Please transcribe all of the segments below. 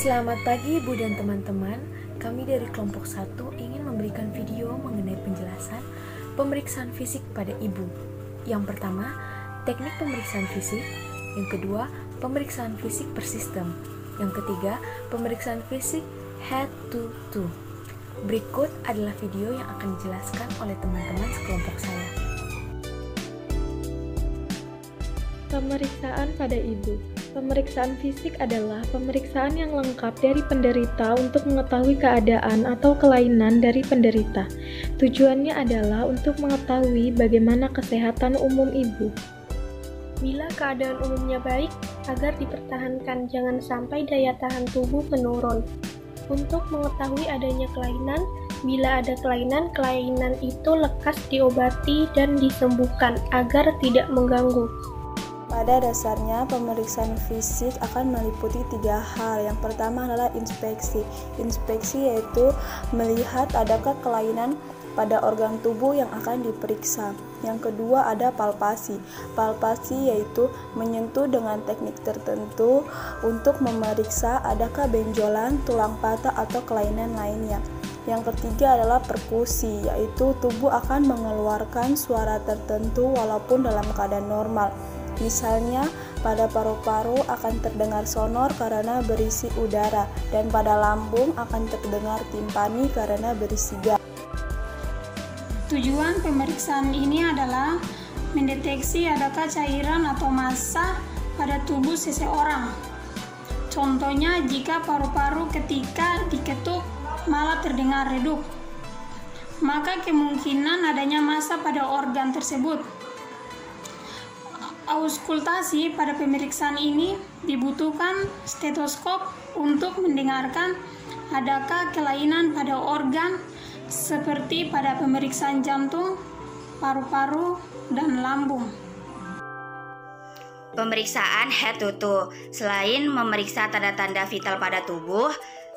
Selamat pagi Ibu dan teman-teman. Kami dari kelompok 1 ingin memberikan video mengenai penjelasan pemeriksaan fisik pada ibu. Yang pertama, teknik pemeriksaan fisik. Yang kedua, pemeriksaan fisik per sistem. Yang ketiga, pemeriksaan fisik head to toe. Berikut adalah video yang akan dijelaskan oleh teman-teman sekelompok saya. Pemeriksaan pada ibu. Pemeriksaan fisik adalah pemeriksaan yang lengkap dari penderita untuk mengetahui keadaan atau kelainan dari penderita. Tujuannya adalah untuk mengetahui bagaimana kesehatan umum ibu. Bila keadaan umumnya baik, agar dipertahankan jangan sampai daya tahan tubuh menurun. Untuk mengetahui adanya kelainan, bila ada kelainan itu lekas diobati dan disembuhkan agar tidak mengganggu. Pada dasarnya, pemeriksaan fisik akan meliputi 3 hal. Yang pertama adalah inspeksi. Inspeksi yaitu melihat adakah kelainan pada organ tubuh yang akan diperiksa. Yang kedua ada palpasi. Palpasi yaitu menyentuh dengan teknik tertentu untuk memeriksa adakah benjolan, tulang patah, atau kelainan lainnya. Yang ketiga adalah perkusi, yaitu tubuh akan mengeluarkan suara tertentu walaupun dalam keadaan normal. Misalnya, pada paru-paru akan terdengar sonor karena berisi udara, dan pada lambung akan terdengar timpani karena berisi gas. Tujuan pemeriksaan ini adalah mendeteksi adakah cairan atau massa pada tubuh seseorang. Contohnya, jika paru-paru ketika diketuk malah terdengar redup, maka kemungkinan adanya massa pada organ tersebut. Auskultasi pada pemeriksaan ini dibutuhkan stetoskop untuk mendengarkan adakah kelainan pada organ seperti pada pemeriksaan jantung, paru-paru, dan lambung. Pemeriksaan head to toe. Selain memeriksa tanda-tanda vital pada tubuh,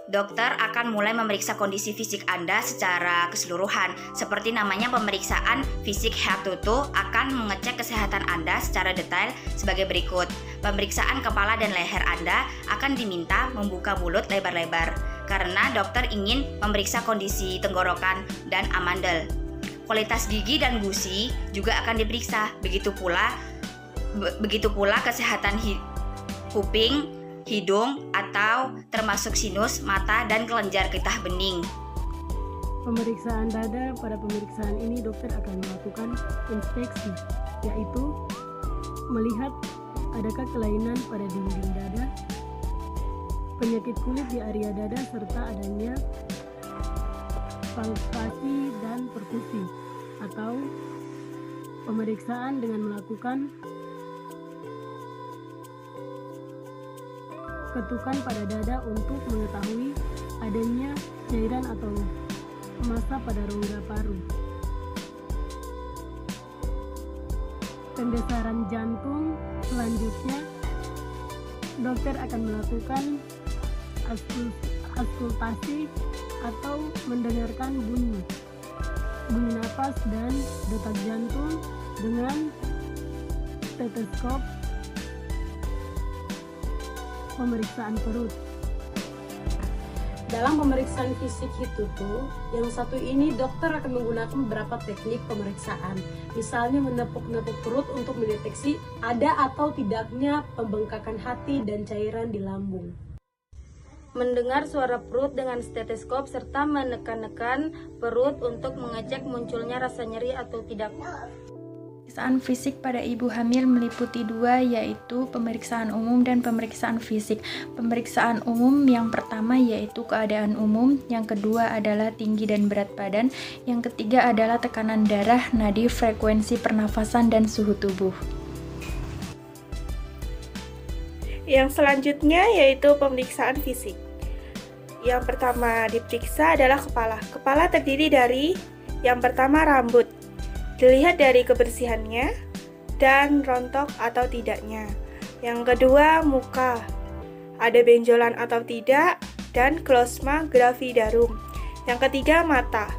dokter akan mulai memeriksa kondisi fisik Anda secara keseluruhan. Seperti namanya, pemeriksaan fisik head to toe akan mengecek kesehatan Anda secara detail sebagai berikut. Pemeriksaan kepala dan leher Anda akan diminta membuka mulut lebar-lebar karena dokter ingin memeriksa kondisi tenggorokan dan amandel. Kualitas gigi dan gusi juga akan diperiksa. Begitu pula kesehatan kuping, hidung, atau termasuk sinus, mata, dan kelenjar getah bening. Pemeriksaan dada. Pada pemeriksaan ini dokter akan melakukan inspeksi, yaitu melihat adakah kelainan pada dinding dada, penyakit kulit di area dada, serta adanya palpasi dan perkusi, atau pemeriksaan dengan melakukan ketukan pada dada untuk mengetahui adanya cairan atau massa pada rongga paru. Pembesaran jantung. Selanjutnya, dokter akan melakukan auskultasi atau mendengarkan bunyi napas dan detak jantung dengan stetoskop. Pemeriksaan perut. Dalam pemeriksaan fisik itu yang satu ini dokter akan menggunakan beberapa teknik pemeriksaan. Misalnya menepuk-nepuk perut untuk mendeteksi ada atau tidaknya pembengkakan hati dan cairan di lambung. Mendengar suara perut dengan stetoskop serta menekan-nekan perut untuk mengecek munculnya rasa nyeri atau tidak. Pemeriksaan fisik pada ibu hamil meliputi 2, yaitu pemeriksaan umum dan pemeriksaan fisik. Pemeriksaan umum yang pertama yaitu keadaan umum, yang kedua adalah tinggi dan berat badan, yang ketiga adalah tekanan darah, nadi, frekuensi pernafasan, dan suhu tubuh. Yang selanjutnya yaitu pemeriksaan fisik. Yang pertama diperiksa adalah kepala. Kepala terdiri dari yang pertama rambut. Dilihat dari kebersihannya dan rontok atau tidaknya. Yang kedua, muka. Ada benjolan atau tidak, dan klosma gravidarum. Yang ketiga, mata.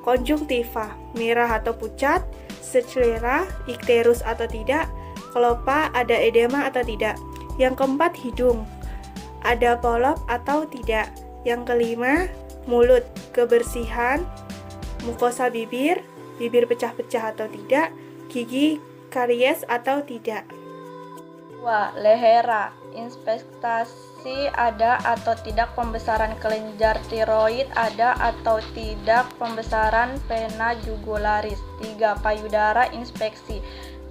Konjungtiva, merah atau pucat, sclera, ikterus atau tidak, kelopak, ada edema atau tidak. Yang keempat, hidung. ada polop atau tidak. Yang kelima, mulut, kebersihan, mukosa bibir, bibir pecah-pecah atau tidak, gigi karies atau tidak. 2. Lehera, inspektasi ada atau tidak pembesaran kelenjar tiroid, ada atau tidak pembesaran vena jugularis. 3. Payudara, inspeksi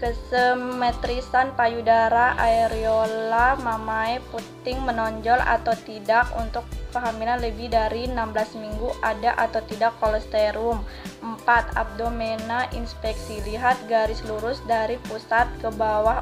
kesemetrisan payudara, areola mamae puting menonjol atau tidak untuk kehamilan lebih dari 16 minggu, ada atau tidak kolesterum. 4. Abdomena, inspeksi lihat garis lurus dari pusat ke bawah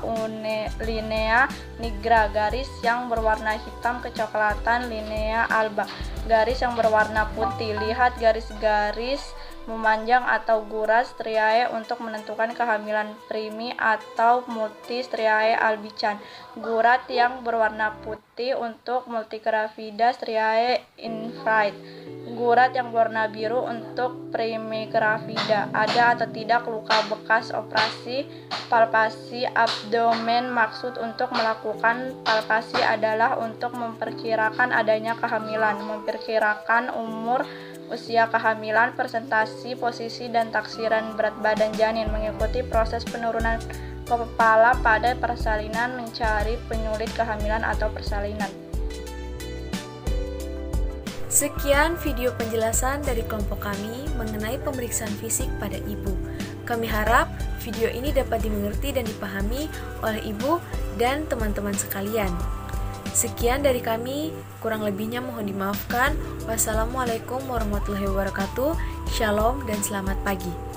linea nigra, garis yang berwarna hitam kecoklatan linea alba, garis yang berwarna putih. Lihat garis-garis memanjang atau guras striae untuk menentukan kehamilan primi atau multi striae albicans. Gurat yang berwarna putih untuk multigravida striae infrared. Gurat yang berwarna biru untuk primigravida. Ada atau tidak luka bekas operasi. Palpasi abdomen, maksud untuk melakukan palpasi adalah untuk memperkirakan adanya kehamilan, memperkirakan umur, usia kehamilan, presentasi, posisi, dan taksiran berat badan janin, mengikuti proses penurunan kepala pada persalinan, mencari penyulit kehamilan atau persalinan. Sekian video penjelasan dari kelompok kami mengenai pemeriksaan fisik pada ibu. Kami harap video ini dapat dimengerti dan dipahami oleh ibu dan teman-teman sekalian. Sekian dari kami, kurang lebihnya mohon dimaafkan. Wassalamualaikum warahmatullahi wabarakatuh. Shalom dan selamat pagi.